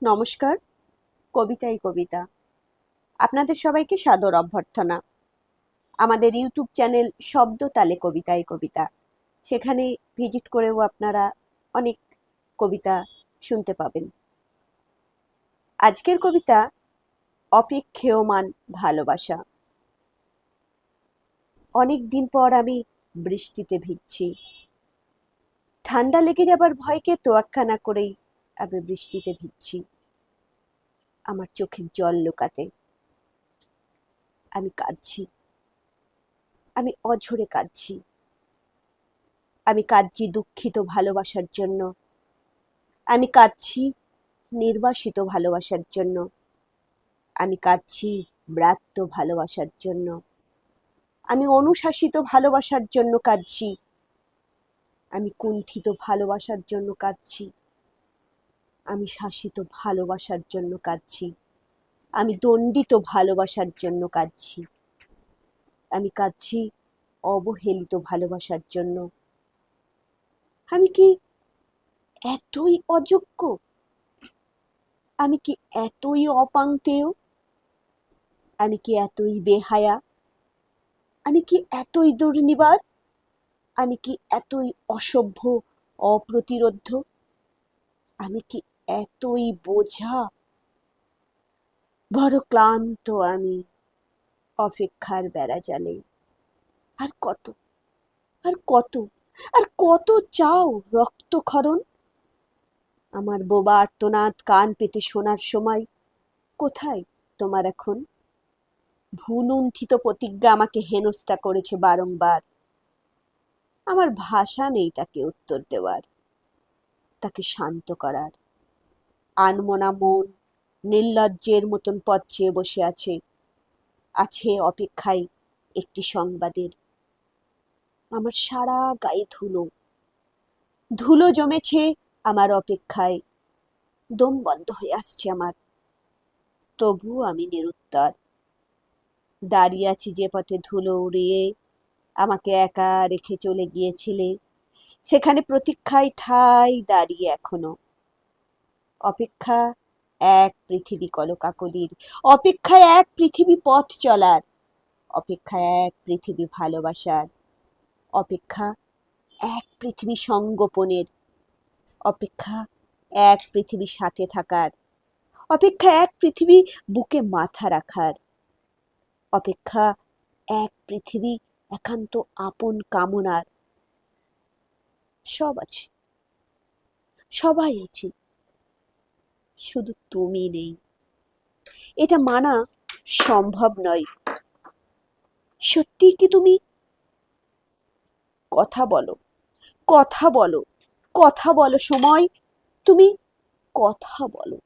নমস্কার। কবিতাই কবিতা আপনাদের সবাইকে সাদর অভ্যর্থনা। আমাদের ইউটিউব চ্যানেল শব্দ তালে কবিতাই কবিতা, সেখানে ভিজিট করেও আপনারা অনেক কবিতা শুনতে পাবেন। আজকের কবিতা অপেক্ষেয়মান ভালোবাসা। অনেক দিন পর আমি বৃষ্টিতে ভিজছি। ঠান্ডা লেগে যাবার ভয়কে তোয়াক্কা না করেই আমি বৃষ্টিতে ভিজছি। আমার চোখের জল লুকাতে আমি কাঁদছি। আমি অঝরে কাঁদছি। আমি কাঁদছি দুঃখিত ভালোবাসার জন্য। আমি কাঁদছি নির্বাসিত ভালোবাসার জন্য। আমি কাঁদছি ব্রাত্য ভালোবাসার জন্য। আমি অনুশাসিত ভালোবাসার জন্য কাঁদছি। আমি কুণ্ঠিত ভালোবাসার জন্য কাঁদছি। আমি শাসিত ভালোবাসার জন্য কাঁদছি। আমি দণ্ডিত ভালোবাসার জন্য কাঁদছি। আমি কাঁদছি অবহেলিত ভালোবাসার জন্য। আমি কি এতই অযোগ্য? আমি কি এতই অপাংতেয়? আমি কি এতই বেহায়া? আমি কি এতই দুর্নিবার? আমি কি এতই অসভ্য, অপ্রতিরোধ্য? আমি কি এতই বোঝা? বড় ক্লান্ত আমি অপেক্ষার বেড়াজালে। আর কত, আর কত, আর কত চাও রক্তক্ষরণ? আমার বোবা আর্তনাদ কান পেতে শোনার সময় কোথায় তোমার এখন? ভুলুণ্ঠিত প্রতিজ্ঞা আমাকে হেনস্থা করেছে বারংবার। আমার ভাষা নেই তাকে উত্তর দেওয়ার, তাকে শান্ত করার। আনমনা মন নির্লজ্জের মতন পথ চেয়ে বসে আছে। আছে অপেক্ষায় একটি সংবাদের। আমার সারা গায়ে ধুলো, ধুলো জমেছে আমার অপেক্ষায়। দম বন্ধ হয়ে আসছে আমার, তবু আমি নিরুত্তর। দাঁড়িয়ে আছি যে পথে ধুলো উড়িয়ে আমাকে একা রেখে চলে গিয়েছিলে, সেখানে প্রতীক্ষায় ঠাই দাঁড়িয়ে এখনো। অপেক্ষা এক পৃথিবী কলকাকলির, অপেক্ষায় এক পৃথিবী পথ চলার, অপেক্ষা এক পৃথিবী ভালোবাসার, অপেক্ষা এক পৃথিবী সঙ্গোপনের, অপেক্ষা এক পৃথিবী সাথে থাকার, অপেক্ষা এক পৃথিবী বুকে মাথা রাখার, অপেক্ষা এক পৃথিবী একান্ত আপন কামনার। সব আছে, সবাই আছে, শুধু তুমি নেই। এটা মানা সম্ভব নয়। সত্যি কি তুমি? কথা বলো, কথা বলো, কথা বলো সময়, তুমি কথা বলো।